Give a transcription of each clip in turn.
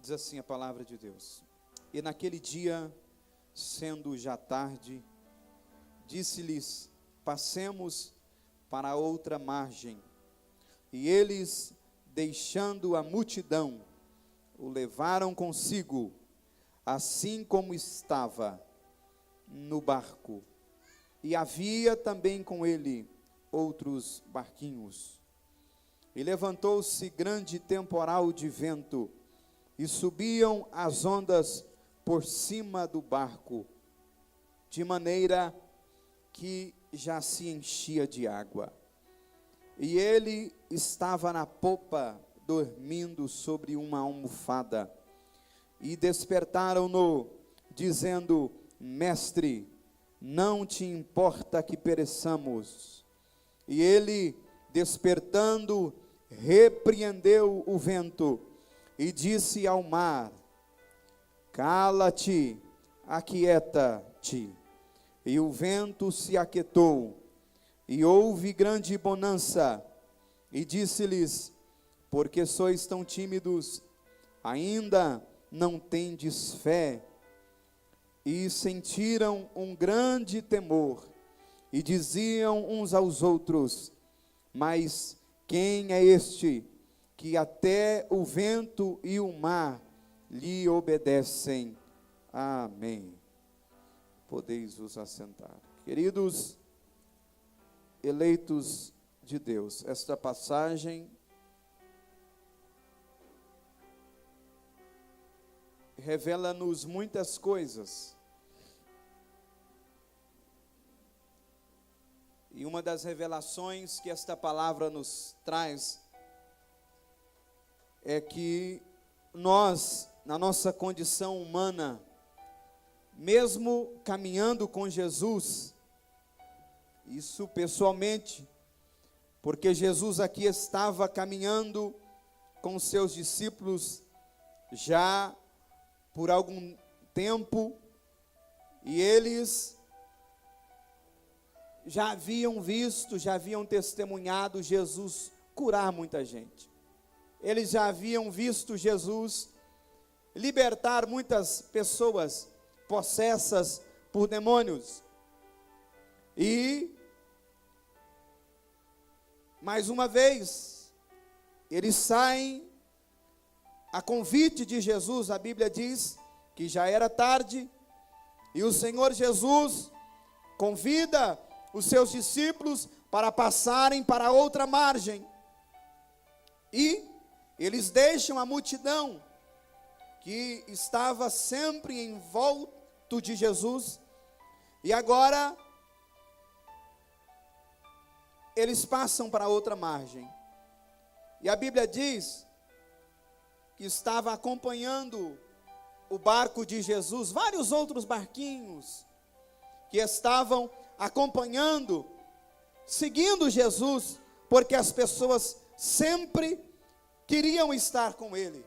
Diz assim a palavra de Deus: E naquele dia, sendo já tarde, disse-lhes: passemos para a outra margem. E eles, deixando a multidão, o levaram consigo, assim como estava no barco. E havia também com ele outros barquinhos. E levantou-se grande temporal de vento, e subiam as ondas por cima do barco, de maneira que já se enchia de água. E ele estava na popa, dormindo sobre uma almofada. E despertaram-no, dizendo: Mestre, não te importa que pereçamos? E ele, despertando, repreendeu o vento e disse ao mar: Cala-te, aquieta-te. E o vento se aquietou, e houve grande bonança. E disse-lhes: Por que sois tão tímidos? Ainda não tendes fé? E sentiram um grande temor, e diziam uns aos outros: Mas quem é este, que até o vento e o mar lhe obedecem? Amém. Podeis vos assentar. Queridos eleitos de Deus, esta passagem revela-nos muitas coisas. E uma das revelações que esta palavra nos traz é que nós, na nossa condição humana, mesmo caminhando com Jesus, isso pessoalmente, porque Jesus aqui estava caminhando com seus discípulos já por algum tempo, e eles já haviam visto, já haviam testemunhado Jesus curar muita gente. Eles já haviam visto Jesus libertar muitas pessoas possessas por demônios. E, mais uma vez, eles saem a convite de Jesus. A Bíblia diz que já era tarde, e o Senhor Jesus convida os seus discípulos para passarem para outra margem. E eles deixam a multidão que estava sempre em volta de Jesus, e agora eles passam para outra margem. E a Bíblia diz que estava acompanhando o barco de Jesus vários outros barquinhos que estavam acompanhando, seguindo Jesus, porque as pessoas sempre queriam estar com ele,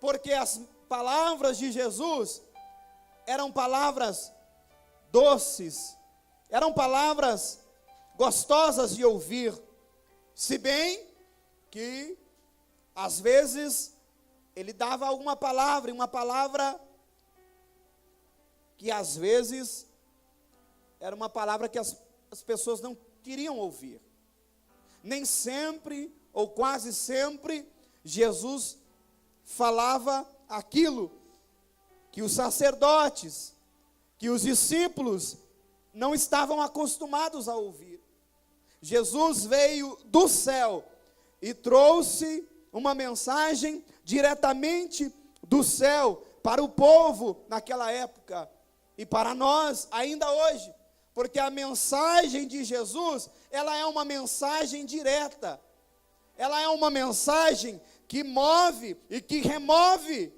porque as palavras de Jesus eram palavras doces, eram palavras gostosas de ouvir, se bem que às vezes ele dava alguma palavra, e uma palavra que às vezes era uma palavra que as pessoas não queriam ouvir. Nem sempre, ou quase sempre, Jesus falava aquilo que os sacerdotes, que os discípulos não estavam acostumados a ouvir. Jesus veio do céu e trouxe uma mensagem diretamente do céu para o povo naquela época e para nós ainda hoje, porque a mensagem de Jesus, ela é uma mensagem direta, ela é uma mensagem que move e que remove,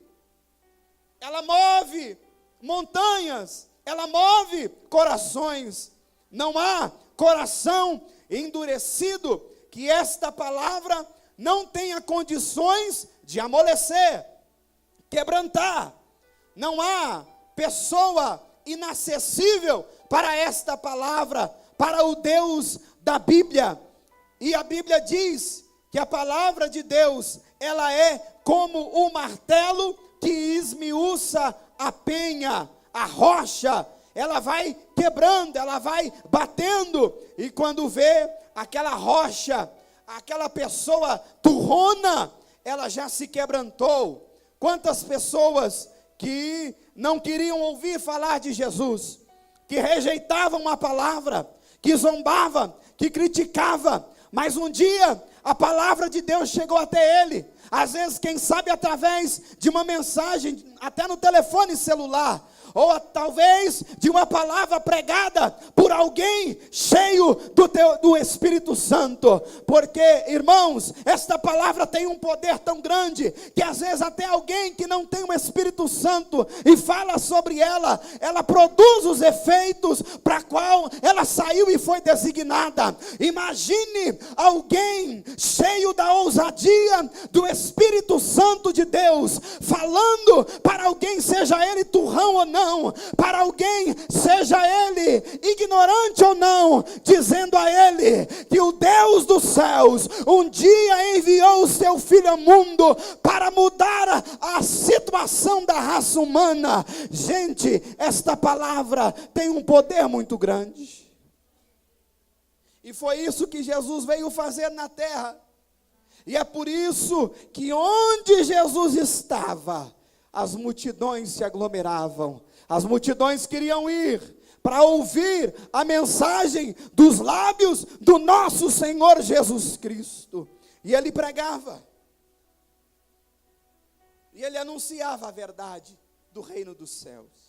ela move montanhas, ela move corações. Não há coração endurecido que esta palavra não tenha condições de amolecer, quebrantar. Não há pessoa inacessível para esta palavra, para o Deus da Bíblia. E a Bíblia diz que a palavra de Deus, ela é como o martelo que esmiuça a penha, a rocha. Ela vai quebrando, ela vai batendo, e quando vê aquela rocha, aquela pessoa turrona, ela já se quebrantou. Quantas pessoas que não queriam ouvir falar de Jesus, que rejeitavam a palavra, que zombava, que criticava, mas um dia a palavra de Deus chegou até ele, às vezes, quem sabe através de uma mensagem, até no telefone celular, ou talvez de uma palavra pregada por alguém cheio do Espírito Santo, porque, irmãos, esta palavra tem um poder tão grande, que às vezes até alguém que não tem o Espírito Santo, e fala sobre ela, ela produz os efeitos para qual ela saiu e foi designada. Imagine alguém cheio da ousadia do Espírito Santo de Deus, falando para alguém, seja ele turrão ou não, para alguém, seja ele ignorante ou não, dizendo a ele que o Deus dos céus um dia enviou o seu Filho ao mundo para mudar a situação da raça humana. Gente, esta palavra tem um poder muito grande, e foi isso que Jesus veio fazer na terra. E é por isso que onde Jesus estava, as multidões se aglomeravam. As multidões queriam ir para ouvir a mensagem dos lábios do nosso Senhor Jesus Cristo. E ele pregava. E ele anunciava a verdade do reino dos céus.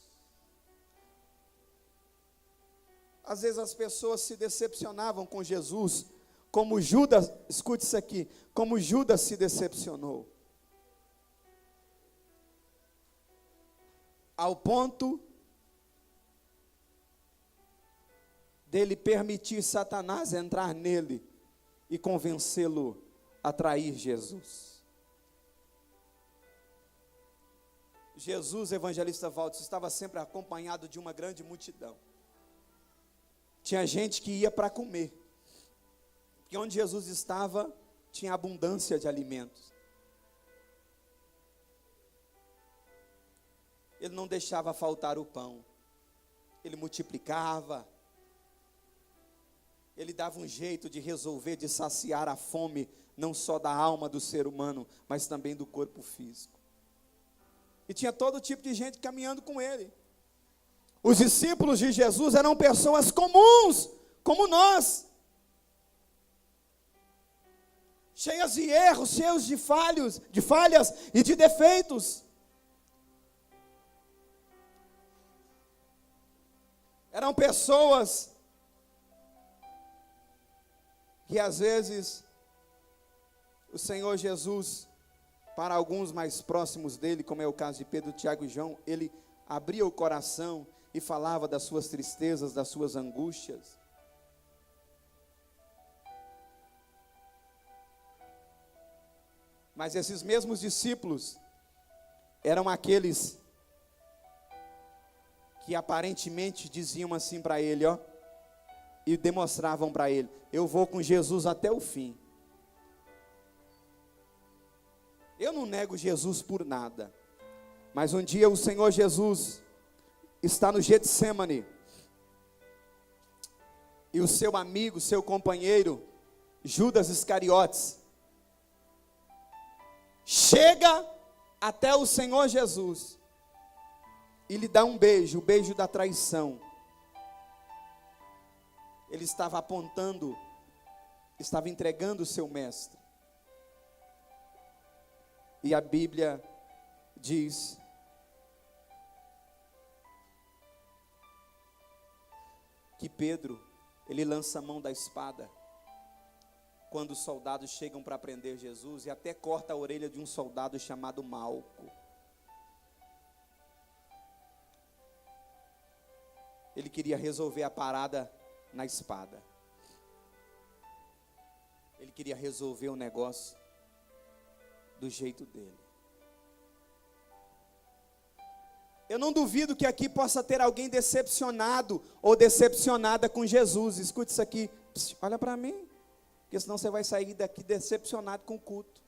Às vezes as pessoas se decepcionavam com Jesus, como Judas, escute isso aqui, como Judas se decepcionou. Ao ponto dele permitir Satanás entrar nele e convencê-lo a trair Jesus. Jesus, evangelista Valdes, estava sempre acompanhado de uma grande multidão. Tinha gente que ia para comer, porque onde Jesus estava, tinha abundância de alimentos. Ele não deixava faltar o pão, ele multiplicava, ele dava um jeito de resolver, de saciar a fome, não só da alma do ser humano, mas também do corpo físico. E tinha todo tipo de gente caminhando com ele. Os discípulos de Jesus eram pessoas comuns, como nós, cheias de erros, cheios de falhas e de defeitos. Eram pessoas que às vezes o Senhor Jesus, para alguns mais próximos dele, como é o caso de Pedro, Tiago e João, ele abria o coração e falava das suas tristezas, das suas angústias. Mas esses mesmos discípulos eram aqueles que aparentemente diziam assim para ele, e demonstravam para ele: eu vou com Jesus até o fim. Eu não nego Jesus por nada, mas um dia o Senhor Jesus está no Getsemane, e o seu amigo, seu companheiro, Judas Iscariotes, chega até o Senhor Jesus e lhe dá um beijo, o beijo da traição. Ele estava apontando, estava entregando o seu mestre. E a Bíblia diz que Pedro, ele lança a mão da espada quando os soldados chegam para prender Jesus, e até corta a orelha de um soldado chamado Malco. Ele queria resolver a parada na espada. Ele queria resolver o negócio do jeito dele. Eu não duvido que aqui possa ter alguém decepcionado ou decepcionada com Jesus. Escute isso aqui. Olha para mim, porque senão você vai sair daqui decepcionado com o culto.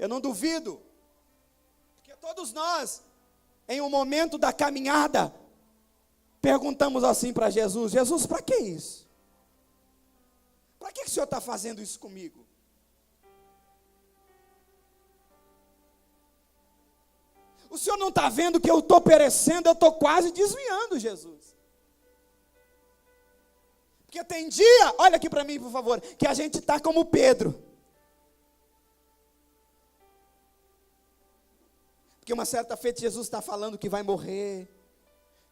Eu não duvido, porque todos nós, em um momento da caminhada, perguntamos assim para Jesus: Jesus, para que isso? Para que o Senhor está fazendo isso comigo? O Senhor não está vendo que eu estou perecendo, eu estou quase desviando, Jesus. Porque tem dia, olha aqui para mim, por favor, que a gente está como Pedro. Porque uma certa feita Jesus está falando que vai morrer,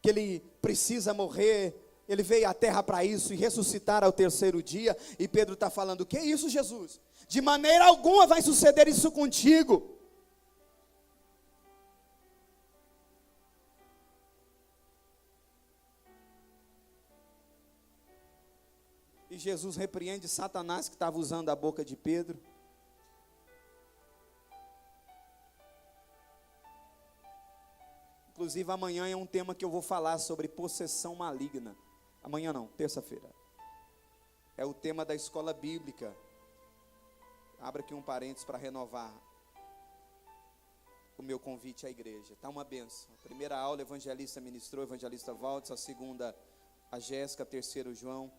que ele precisa morrer, ele veio à terra para isso e ressuscitar ao terceiro dia, e Pedro está falando: que isso, Jesus? De maneira alguma vai suceder isso contigo. E Jesus repreende Satanás que estava usando a boca de Pedro. Inclusive amanhã é um tema que eu vou falar sobre possessão maligna. Amanhã não, terça-feira. É o tema da escola bíblica. Abra aqui um parênteses para renovar o meu convite à igreja. Está uma benção. A primeira aula, o evangelista ministrou, o evangelista Valdes. A segunda, a Jéssica. A terceira, o João.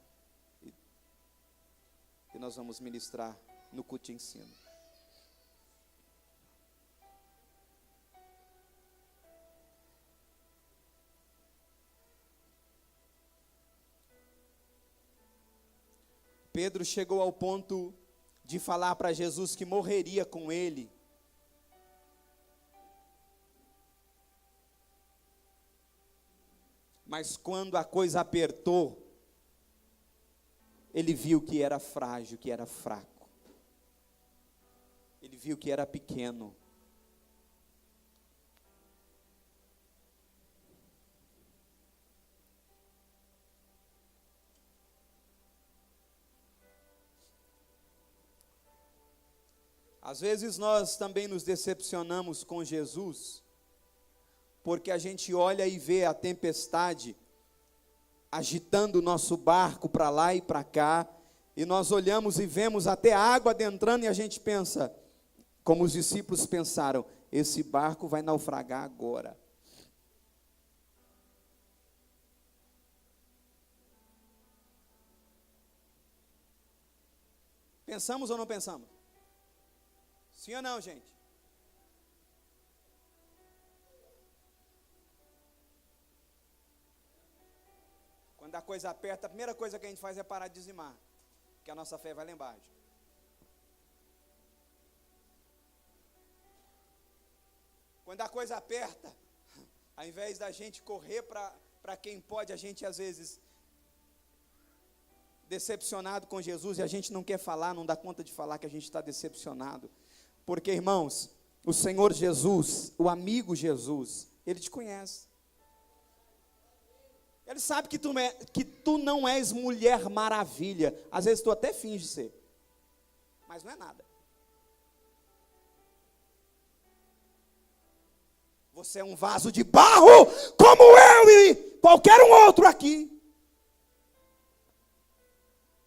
E nós vamos ministrar no culto de ensino. Pedro chegou ao ponto de falar para Jesus que morreria com ele. Mas quando a coisa apertou, ele viu que era frágil, que era fraco. Ele viu que era pequeno. Às vezes nós também nos decepcionamos com Jesus, porque a gente olha e vê a tempestade agitando o nosso barco para lá e para cá, e nós olhamos e vemos até a água adentrando, e a gente pensa, como os discípulos pensaram: esse barco vai naufragar agora. Pensamos ou não pensamos? Sim ou não, gente? Quando a coisa aperta, a primeira coisa que a gente faz é parar de dizimar, porque a nossa fé vai lá embaixo. Quando a coisa aperta, ao invés da gente correr para quem pode, a gente às vezes decepcionado com Jesus, e a gente não quer falar, não dá conta de falar que a gente está decepcionado. Porque, irmãos, o Senhor Jesus, o amigo Jesus, Ele te conhece. Ele sabe que tu não és mulher maravilha. Às vezes tu até finge ser, mas não é nada. Você é um vaso de barro, como eu e qualquer um outro aqui.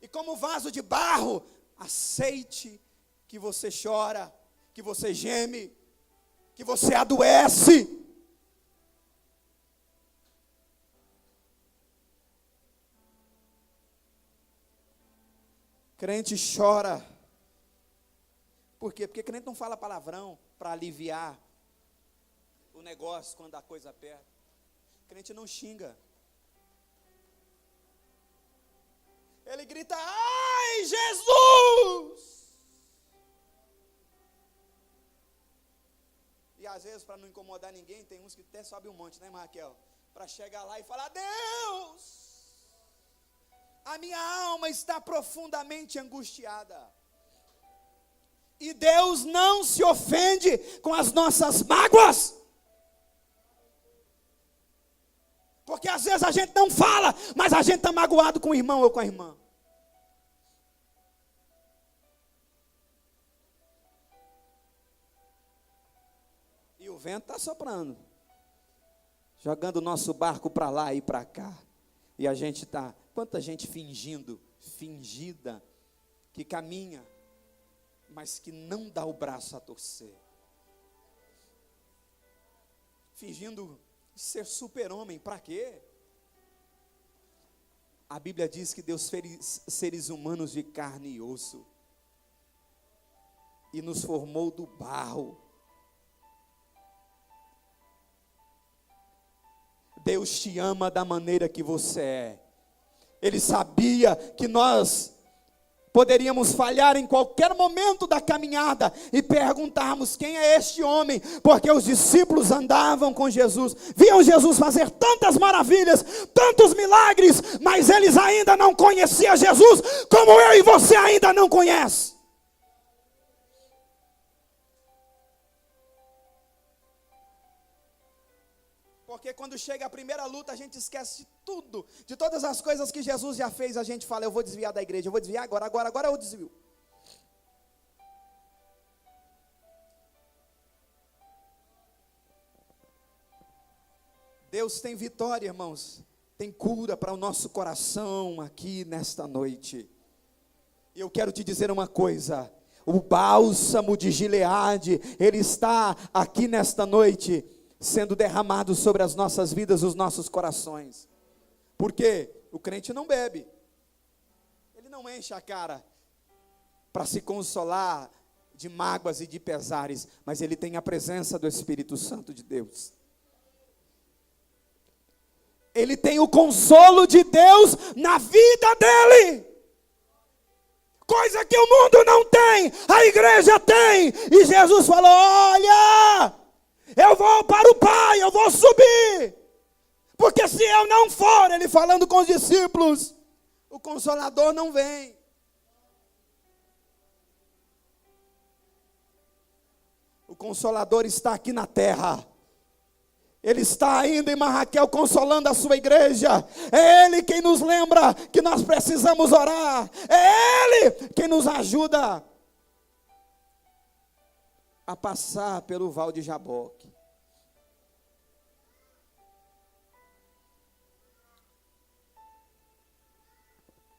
E como vaso de barro, aceite que você chora, que você geme, que você adoece. Crente chora. Por quê? Porque crente não fala palavrão para aliviar o negócio quando a coisa aperta. Crente não xinga. Ele grita: ai, Jesus! E às vezes, para não incomodar ninguém, tem uns que até sobem um monte, né, Raquel? Para chegar lá e falar: Deus, a minha alma está profundamente angustiada. E Deus não se ofende com as nossas mágoas. Porque às vezes a gente não fala, mas a gente está magoado com o irmão ou com a irmã. E o vento está soprando, jogando o nosso barco para lá e para cá. E a gente está, quanta gente fingida, que caminha, mas que não dá o braço a torcer, fingindo ser super-homem. Para quê? A Bíblia diz que Deus fez seres humanos de carne e osso e nos formou do barro. Deus te ama da maneira que você é. Ele sabia que nós poderíamos falhar em qualquer momento da caminhada e perguntarmos: quem é este homem? Porque os discípulos andavam com Jesus, viam Jesus fazer tantas maravilhas, tantos milagres, mas eles ainda não conheciam Jesus como eu e você ainda não conhece. Porque quando chega a primeira luta, a gente esquece de tudo, de todas as coisas que Jesus já fez. A gente fala: eu vou desviar da igreja, eu vou desviar agora eu desvio. Deus tem vitória, irmãos, tem cura para o nosso coração aqui nesta noite. E eu quero te dizer uma coisa: o bálsamo de Gileade, ele está aqui nesta noite, sendo derramado sobre as nossas vidas, os nossos corações. Porque o crente não bebe, ele não enche a cara para se consolar de mágoas e de pesares, mas ele tem a presença do Espírito Santo de Deus. Ele tem o consolo de Deus na vida dele, coisa que o mundo não tem, a igreja tem. E Jesus falou: olha, eu vou para o Pai, eu vou subir, porque se eu não for, ele falando com os discípulos, o Consolador não vem. O Consolador está aqui na terra, ele está ainda em Marraquel consolando a sua igreja. É Ele quem nos lembra que nós precisamos orar, é Ele quem nos ajuda a passar pelo Val de Jaboque.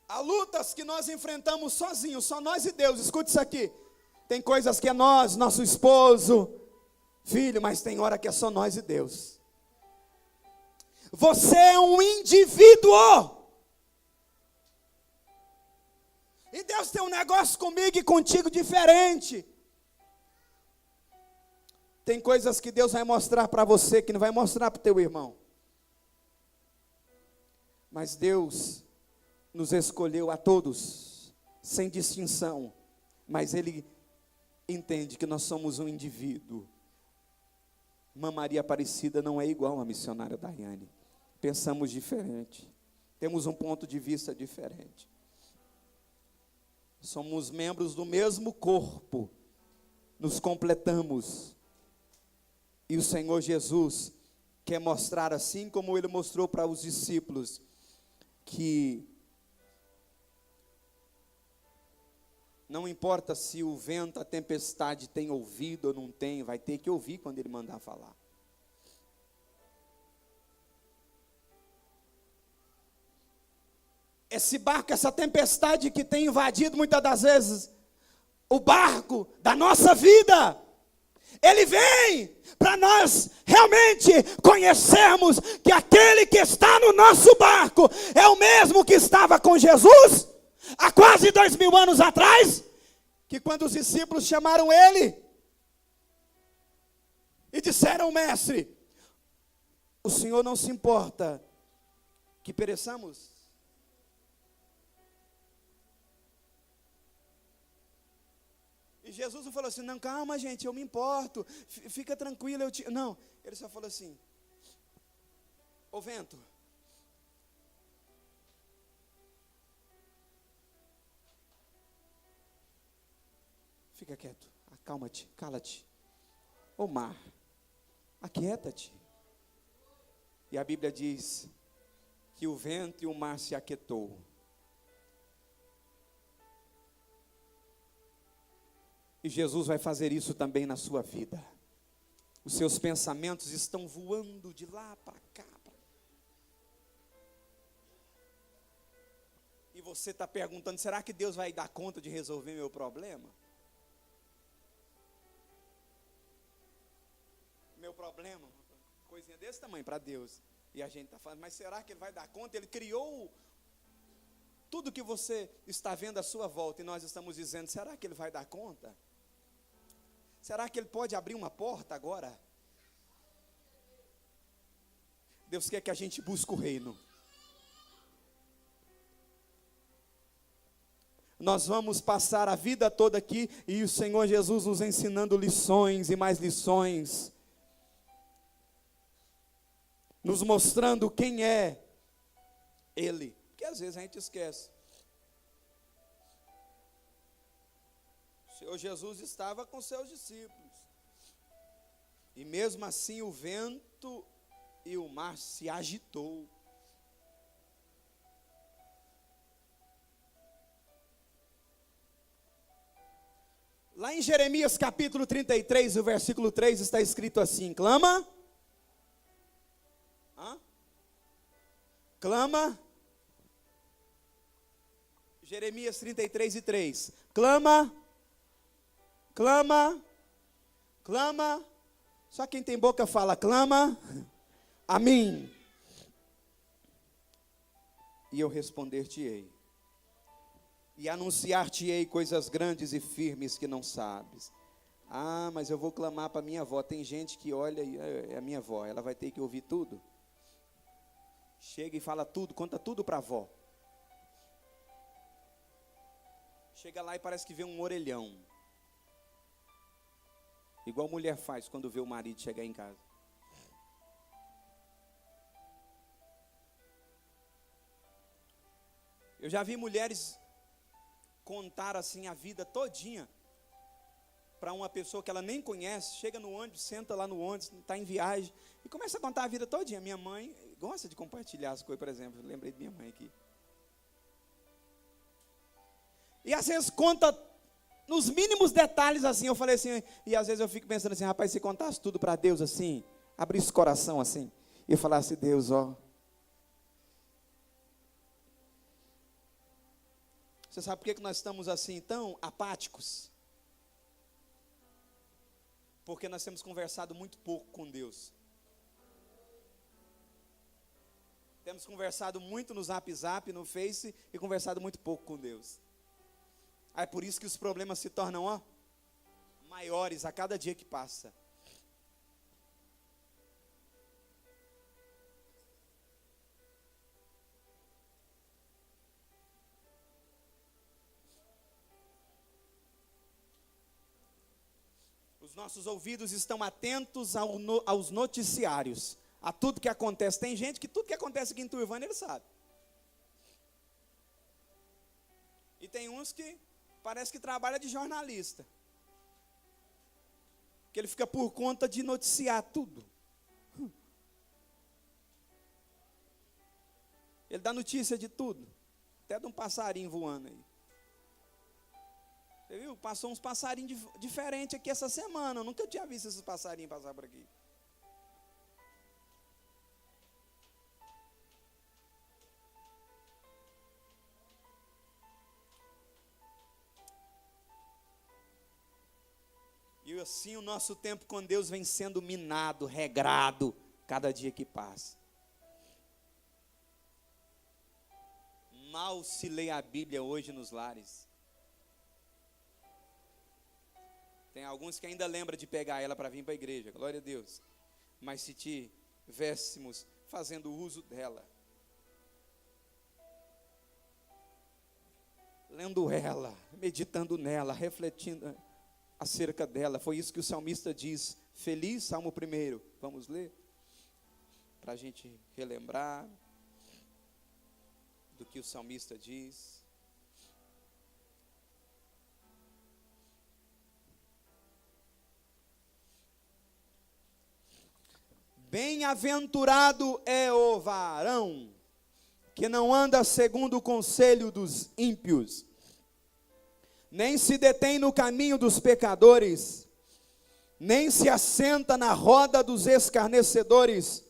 Há lutas que nós enfrentamos sozinhos, só nós e Deus. Escute isso aqui: tem coisas que é nós, nosso esposo, filho, mas tem hora que é só nós e Deus. Você é um indivíduo, e Deus tem um negócio comigo e contigo diferente. Tem coisas que Deus vai mostrar para você que não vai mostrar para o teu irmão. Mas Deus nos escolheu a todos, sem distinção. Mas Ele entende que nós somos um indivíduo. Irmã Maria Aparecida não é igual à missionária Daiane. Pensamos diferente. Temos um ponto de vista diferente. Somos membros do mesmo corpo. Nos completamos. E o Senhor Jesus quer mostrar, assim como Ele mostrou para os discípulos, que não importa se o vento, a tempestade tem ouvido ou não tem, vai ter que ouvir quando Ele mandar falar. Esse barco, essa tempestade que tem invadido muitas das vezes o barco da nossa vida, ele vem para nós realmente conhecermos que aquele que está no nosso barco é o mesmo que estava com Jesus há quase 2000 anos atrás, que quando os discípulos chamaram ele e disseram: mestre, o Senhor não se importa que pereçamos? E Jesus não falou assim: não, calma gente, eu me importo, fica tranquilo, não, ele só falou assim: ô vento, fica quieto, acalma-te, cala-te. Ô mar, aquieta-te. E a Bíblia diz que o vento e o mar se aquietou. E Jesus vai fazer isso também na sua vida. Os seus pensamentos estão voando de lá para cá. E você está perguntando: será que Deus vai dar conta de resolver meu problema? problema, coisinha desse tamanho para Deus. E a gente está falando, mas será que Ele vai dar conta? Ele criou tudo que você está vendo à sua volta, e nós estamos dizendo, será que Ele vai dar conta? Será que Ele pode abrir uma porta agora? Deus quer que a gente busque o reino. Nós vamos passar a vida toda aqui, e o Senhor Jesus nos ensinando lições e mais lições, nos mostrando quem é Ele, porque às vezes a gente esquece. O Senhor Jesus estava com seus discípulos, e mesmo assim o vento e o mar se agitou. Lá em Jeremias capítulo 33, o versículo 3 está escrito assim: clama. Clama. Jeremias 33 e 3. Clama. Clama. Clama. Só quem tem boca fala clama. A mim. E eu responder-te-ei. E anunciar-te-ei coisas grandes e firmes que não sabes. Ah, mas eu vou clamar para minha avó. Tem gente que olha e é a minha avó, ela vai ter que ouvir tudo. Chega e fala tudo, conta tudo para a avó. Chega lá e parece que vê um orelhão. Igual mulher faz quando vê o marido chegar em casa. Eu já vi mulheres contar assim a vida todinha para uma pessoa que ela nem conhece. Chega no ônibus, senta lá no ônibus, está em viagem e começa a contar a vida todinha. Minha mãe gosta de compartilhar as coisas, por exemplo. Eu lembrei de minha mãe aqui. E às vezes conta nos mínimos detalhes assim. Eu falei assim, e às vezes eu fico pensando assim, rapaz, se contasse tudo para Deus assim, abrisse o coração assim, e falasse, Deus, ó, você sabe por que nós estamos assim tão apáticos? Porque nós temos conversado muito pouco com Deus. Temos conversado muito no Zap Zap, no Face, e conversado muito pouco com Deus. Aí é por isso que os problemas se tornam maiores a cada dia que passa. Os nossos ouvidos estão atentos aos noticiários, a tudo que acontece. Tem gente que tudo que acontece aqui em Turvânia ele sabe. E tem uns que parece que trabalha de jornalista, que ele fica por conta de noticiar tudo. Ele dá notícia de tudo, até de um passarinho voando aí. Você viu? Passou uns passarinhos diferentes aqui essa semana. Eu nunca tinha visto esses passarinhos passar por aqui. E assim o nosso tempo com Deus vem sendo minado, regrado, cada dia que passa. Mal se lê a Bíblia hoje nos lares. Tem alguns que ainda lembram de pegar ela para vir para a igreja, glória a Deus. Mas se tivéssemos fazendo uso dela, lendo ela, meditando nela, refletindo acerca dela, foi isso que o salmista diz. Feliz, Salmo 1, vamos ler? Para a gente relembrar do que o salmista diz. Bem-aventurado é o varão que não anda segundo o conselho dos ímpios, nem se detém no caminho dos pecadores, nem se assenta na roda dos escarnecedores.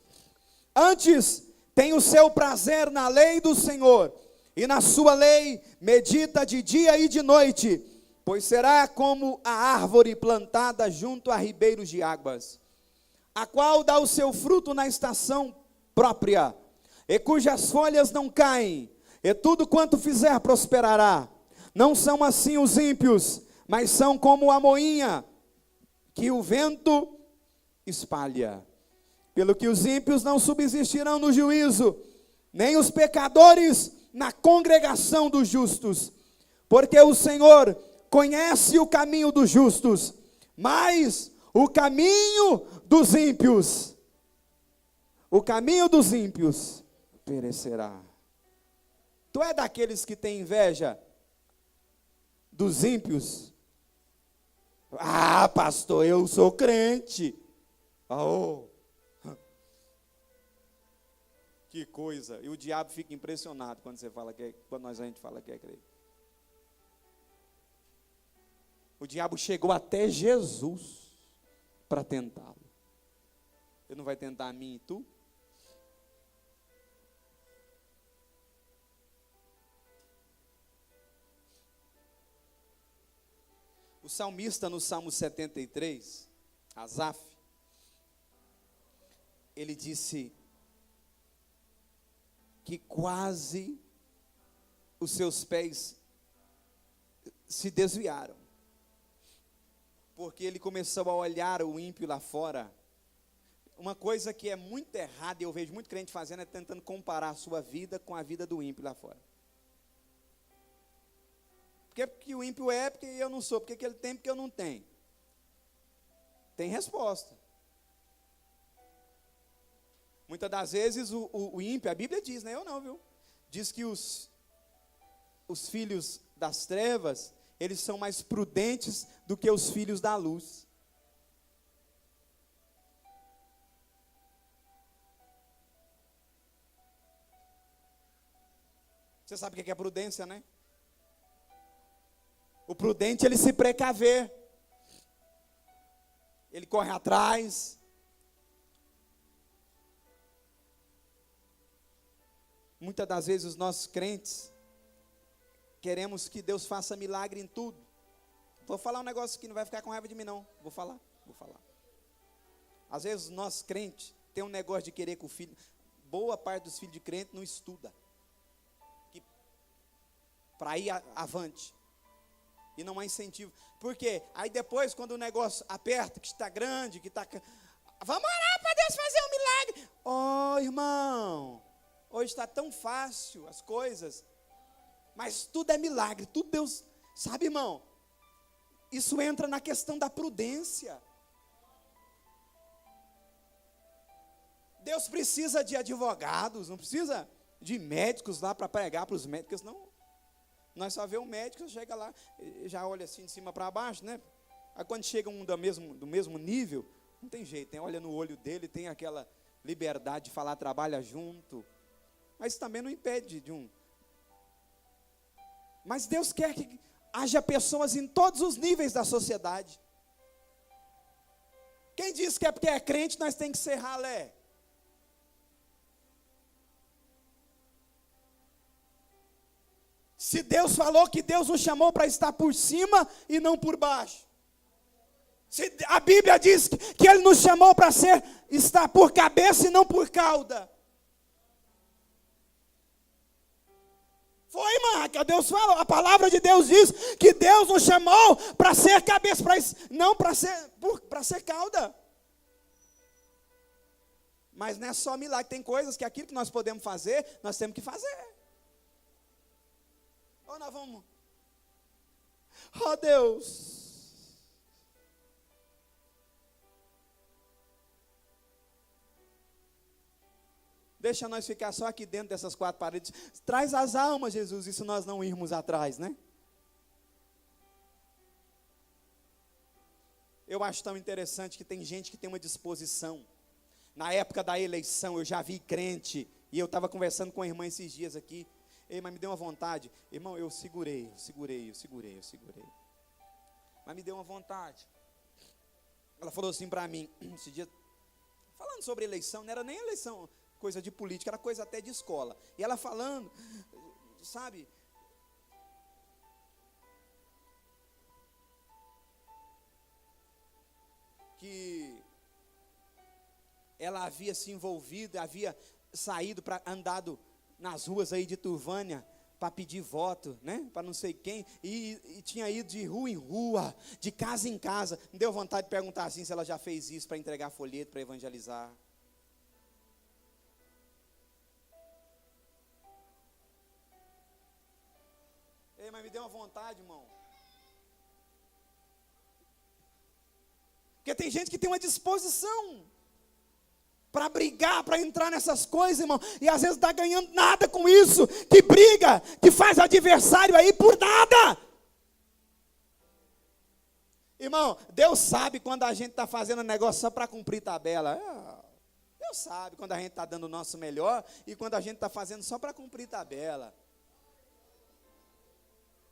Antes tem o seu prazer na lei do Senhor, e na sua lei medita de dia e de noite, pois será como a árvore plantada junto a ribeiros de águas, a qual dá o seu fruto na estação própria, e cujas folhas não caem, e tudo quanto fizer prosperará. Não são assim os ímpios, mas são como a moinha que o vento espalha. Pelo que os ímpios não subsistirão no juízo, nem os pecadores na congregação dos justos. Porque o Senhor conhece o caminho dos justos, mas o caminho dos ímpios perecerá. Tu é daqueles que tem inveja dos ímpios? Ah, pastor, eu sou crente. Oh, que coisa. E o diabo fica impressionado quando você fala quando a gente fala que é crente. O diabo chegou até Jesus para tentá-lo. Ele não vai tentar a mim e tu? O salmista no Salmo 73, Asaf, ele disse que quase os seus pés se desviaram, porque ele começou a olhar o ímpio lá fora. Uma coisa que é muito errada, e eu vejo muito crente fazendo, é tentando comparar a sua vida com a vida do ímpio lá fora. Porque o ímpio é, porque eu não sou, porque ele tem, porque eu não tenho. Tem resposta. Muitas das vezes o ímpio, a Bíblia diz, né? Eu não, viu? Diz que os filhos das trevas, eles são mais prudentes do que os filhos da luz. Você sabe o que é prudência, né? O prudente, ele se precaver. Ele corre atrás. Muitas das vezes os nossos crentes queremos que Deus faça milagre em tudo. Vou falar um negócio que não vai ficar com raiva de mim não. Vou falar. Às vezes os nossos crentes têm um negócio de querer que o filho, boa parte dos filhos de crente não estuda. Para ir avante. E não há incentivo. Por quê? Aí depois, quando o negócio aperta, que está grande, que está... Vamos orar para Deus fazer um milagre. Oh, irmão, hoje está tão fácil as coisas, mas tudo é milagre, tudo Deus... Sabe, irmão, isso entra na questão da prudência. Deus precisa de advogados, não precisa de médicos lá para pregar para os médicos, não. Nós só vemos um médico, chega lá, já olha assim de cima para baixo, né? Aí quando chega um do mesmo nível, não tem jeito, olha no olho dele, tem aquela liberdade de falar, trabalha junto. Mas também não impede de um. Mas Deus quer que haja pessoas em todos os níveis da sociedade. Quem diz que é porque é crente, nós temos que ser ralé? Se Deus falou que Deus nos chamou para estar por cima e não por baixo. Se a Bíblia diz que Ele nos chamou para estar por cabeça e não por cauda. Foi, mano, que Deus falou. A palavra de Deus diz que Deus nos chamou para ser cabeça, não para ser cauda. Mas não é só milagre, tem coisas que aquilo que nós podemos fazer, nós temos que fazer. Ou nós vamos, oh Deus, deixa nós ficar só aqui dentro dessas quatro paredes, traz as almas, Jesus, e se nós não irmos atrás, né? Eu acho tão interessante que tem gente que tem uma disposição. Na época da eleição, eu já vi crente, e eu estava conversando com a irmã esses dias aqui. Ei, mas me deu uma vontade. Irmão, eu segurei. Mas me deu uma vontade. Ela falou assim para mim, esse dia, falando sobre eleição, não era nem eleição, coisa de política, era coisa até de escola. E ela falando, sabe, que ela havia se envolvido, havia saído para andado nas ruas aí de Turvânia para pedir voto, né? Para não sei quem, e tinha ido de rua em rua, de casa em casa. Me deu vontade de perguntar assim se ela já fez isso para entregar folheto, para evangelizar. Ei, mas me deu uma vontade, irmão. Porque tem gente que tem uma disposição para brigar, para entrar nessas coisas, irmão, e às vezes não está ganhando nada com isso, que briga, que faz adversário aí por nada. Irmão, Deus sabe quando a gente está fazendo negócio só para cumprir tabela. Deus sabe quando a gente está dando o nosso melhor e quando a gente está fazendo só para cumprir tabela.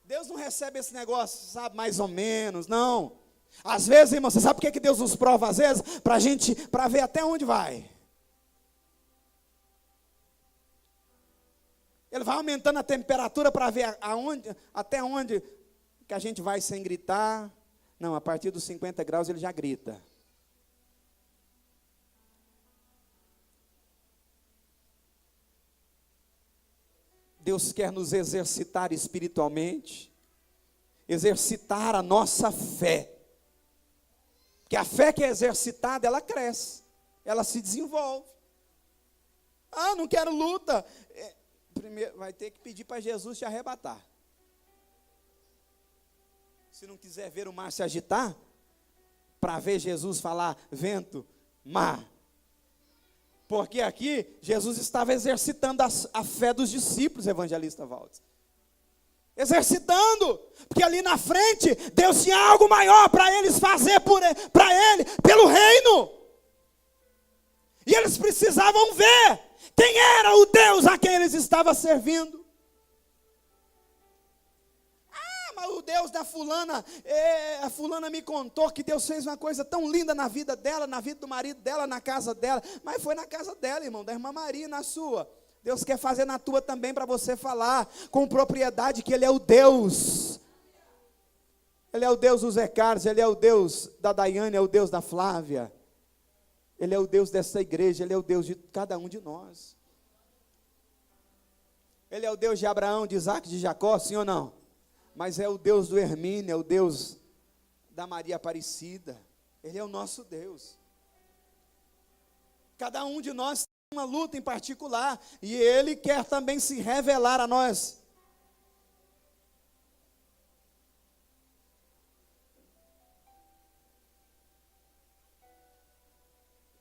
Deus não recebe esse negócio, sabe, mais ou menos, não. Às vezes, irmão, você sabe por que Deus nos prova às vezes? Para ver até onde vai. Ele vai aumentando a temperatura para ver até onde que a gente vai sem gritar. Não, a partir dos 50 graus ele já grita. Deus quer nos exercitar espiritualmente, exercitar a nossa fé. Porque a fé que é exercitada, ela cresce, ela se desenvolve. Não quero luta. Primeiro, vai ter que pedir para Jesus te arrebatar. Se não quiser ver o mar se agitar, para ver Jesus falar, vento, mar. Porque aqui, Jesus estava exercitando a fé dos discípulos, evangelista Valdes. Exercitando, porque ali na frente, Deus tinha algo maior para eles fazer para Ele, pelo reino. E eles precisavam ver quem era o Deus a quem eles estavam servindo. Mas o Deus da fulana, a fulana me contou que Deus fez uma coisa tão linda na vida dela, na vida do marido dela, na casa dela. Mas foi na casa dela, irmão, da irmã Maria, na sua. Deus quer fazer na tua também para você falar com propriedade que Ele é o Deus. Ele é o Deus do Zé Carlos, Ele é o Deus da Daiane, é o Deus da Flávia. Ele é o Deus dessa igreja, Ele é o Deus de cada um de nós. Ele é o Deus de Abraão, de Isaac, de Jacó, sim ou não? Mas é o Deus do Hermínio, é o Deus da Maria Aparecida. Ele é o nosso Deus. Cada um de nós tem uma luta em particular, e Ele quer também se revelar a nós.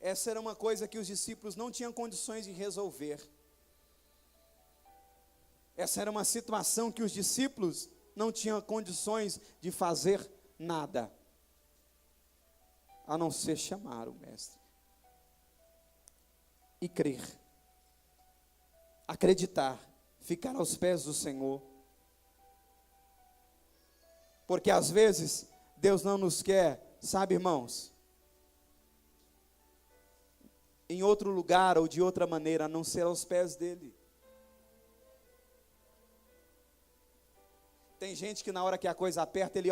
Essa era uma coisa que os discípulos não tinham condições de resolver. Essa era uma situação que os discípulos não tinham condições de fazer nada, a não ser chamar o Mestre. E crer. Acreditar. Ficar aos pés do Senhor. Porque às vezes, Deus não nos quer, sabe, irmãos, em outro lugar ou de outra maneira, a não ser aos pés dEle. Tem gente que na hora que a coisa aperta, ele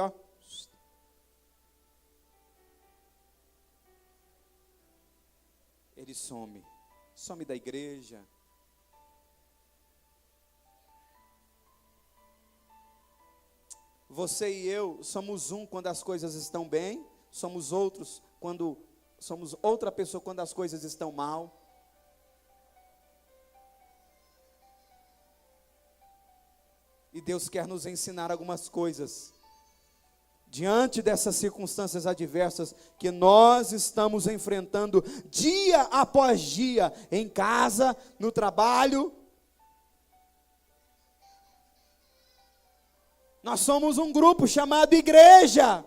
ele some da igreja. Você e eu somos um quando as coisas estão bem, somos outra pessoa quando as coisas estão mal. E Deus quer nos ensinar algumas coisas, diante dessas circunstâncias adversas que nós estamos enfrentando dia após dia, em casa, no trabalho. Nós somos um grupo chamado igreja.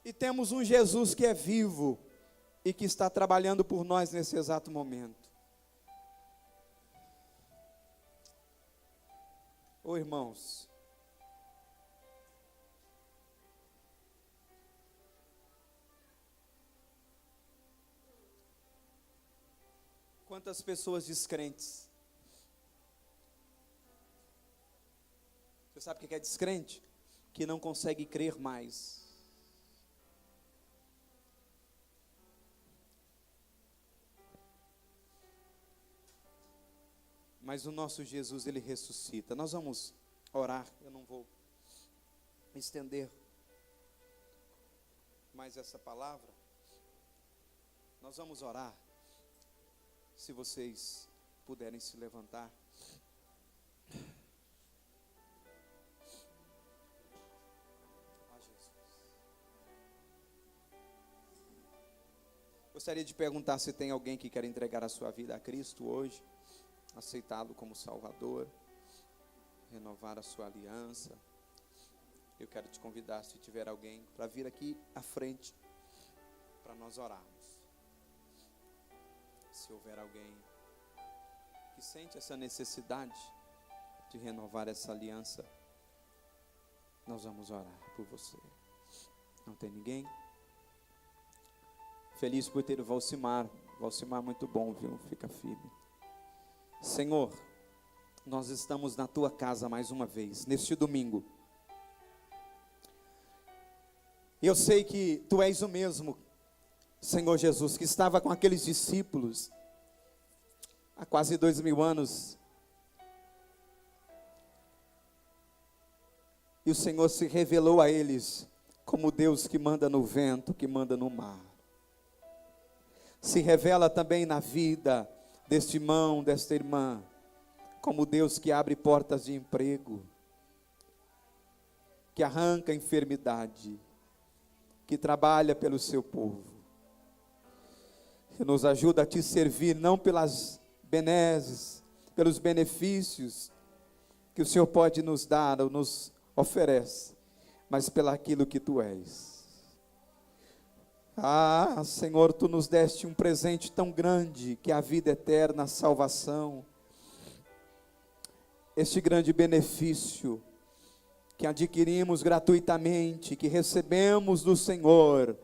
E temos um Jesus que é vivo e que está trabalhando por nós nesse exato momento. Ô irmãos, quantas pessoas descrentes? Você sabe o que é descrente? Que não consegue crer mais. Mas o nosso Jesus, Ele ressuscita. Nós vamos orar. Eu não vou estender mais essa palavra. Nós vamos orar. Se vocês puderem se levantar. Gostaria de perguntar se tem alguém que quer entregar a sua vida a Cristo hoje, aceitá-lo como Salvador, renovar a sua aliança. Eu quero te convidar, se tiver alguém, para vir aqui à frente, para nós orarmos. Se houver alguém que sente essa necessidade de renovar essa aliança, nós vamos orar por você. Não tem ninguém? Feliz por ter o Valcimar. Valcimar muito bom, viu? Fica firme. Senhor, nós estamos na tua casa mais uma vez, neste domingo. E eu sei que tu és o mesmo, Senhor Jesus, que estava com aqueles discípulos há quase 2000 anos. E o Senhor se revelou a eles como Deus que manda no vento, que manda no mar. Se revela também na vida deste irmão, desta irmã, como Deus que abre portas de emprego, que arranca a enfermidade, que trabalha pelo seu povo, que nos ajuda a te servir, não pelas benesses, pelos benefícios que o Senhor pode nos dar ou nos oferece, mas pelaquilo que tu és. Ah, Senhor, tu nos deste um presente tão grande, que é a vida eterna, a salvação, este grande benefício que adquirimos gratuitamente, que recebemos do Senhor,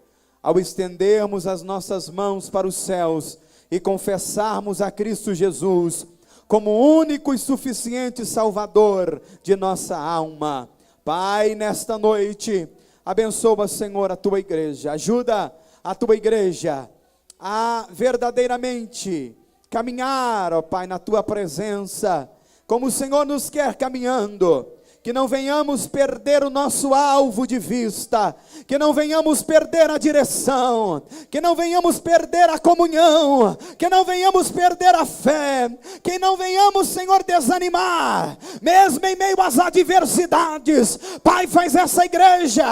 ao estendermos as nossas mãos para os céus e confessarmos a Cristo Jesus como o único e suficiente Salvador de nossa alma. Pai, nesta noite, abençoa, Senhor, a tua igreja, ajuda a tua igreja a verdadeiramente caminhar, ó Pai, na tua presença, como o Senhor nos quer caminhando. Que não venhamos perder o nosso alvo de vista, que não venhamos perder a direção, que não venhamos perder a comunhão, que não venhamos perder a fé, que não venhamos, Senhor, desanimar, mesmo em meio às adversidades. Pai, faz essa igreja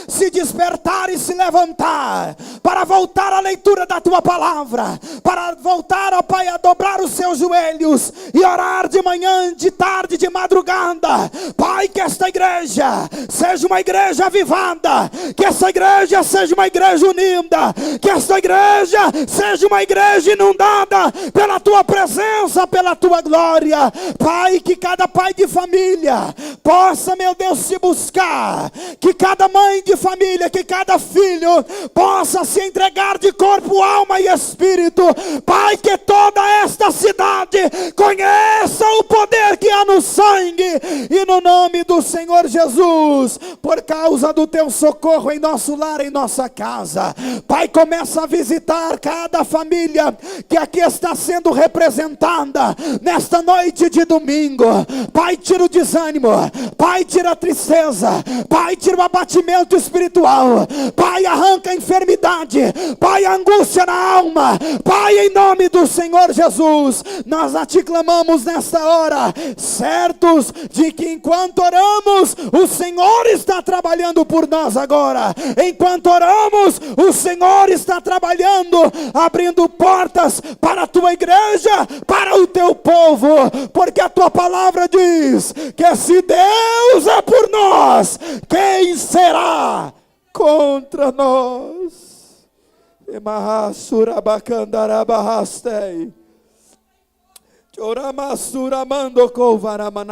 se despertar e se levantar, para voltar à leitura da tua palavra, para voltar, ó Pai, a dobrar os seus joelhos, e orar de manhã, de tarde, de madrugada. Pai, que esta igreja seja uma igreja avivada, que essa igreja seja uma igreja unida, que esta igreja seja uma igreja inundada pela tua presença, pela tua glória. Pai, que cada pai de família possa, meu Deus, te buscar, que cada mãe de família, que cada filho possa se entregar de corpo, alma e espírito. Pai, que toda esta cidade conheça o poder que há no sangue, e no nome do Senhor Jesus, por causa do teu socorro em nosso lar, em nossa casa. Pai, começa a visitar cada família que aqui está sendo representada nesta noite de domingo. Pai, tira o desânimo, Pai, tira a tristeza, Pai, tira o abatimento espiritual, Pai, arranca a enfermidade, Pai, a angústia na alma. Pai, em nome do Senhor Jesus, nós a te clamamos nesta hora, certos de que enquanto oramos, o Senhor está trabalhando por nós agora. Enquanto oramos, o Senhor está trabalhando, abrindo portas para a tua igreja, para o teu povo, porque a tua palavra diz que se Deus é por nós, quem será contra nós?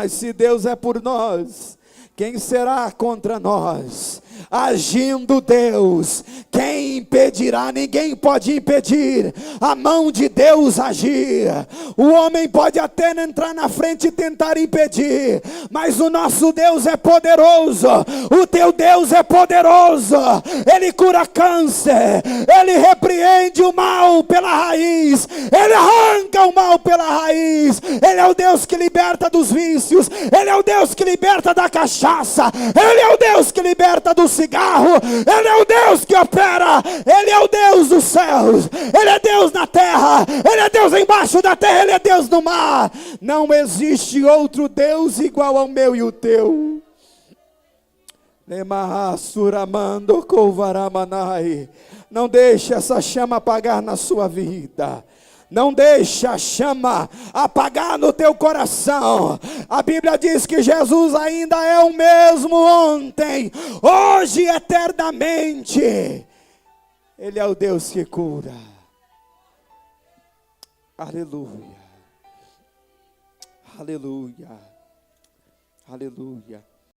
Se Deus é por nós, quem será contra nós? Agindo Deus, quem ninguém impedirá, ninguém pode impedir a mão de Deus agir. O homem pode até entrar na frente e tentar impedir, mas o nosso Deus é poderoso, o teu Deus é poderoso. Ele cura câncer, Ele repreende o mal pela raiz, Ele arranca o mal pela raiz. Ele é o Deus que liberta dos vícios, Ele é o Deus que liberta da cachaça, Ele é o Deus que liberta do cigarro, Ele é o Deus que opera, Ele é o Deus dos céus, Ele é Deus na terra, Ele é Deus embaixo da terra, Ele é Deus no mar. Não existe outro Deus igual ao meu e o teu. Não deixe essa chama apagar na sua vida. Não deixe a chama apagar no teu coração. A Bíblia diz que Jesus ainda é o mesmo ontem, hoje e eternamente. Ele é o Deus que cura. Aleluia. Aleluia. Aleluia.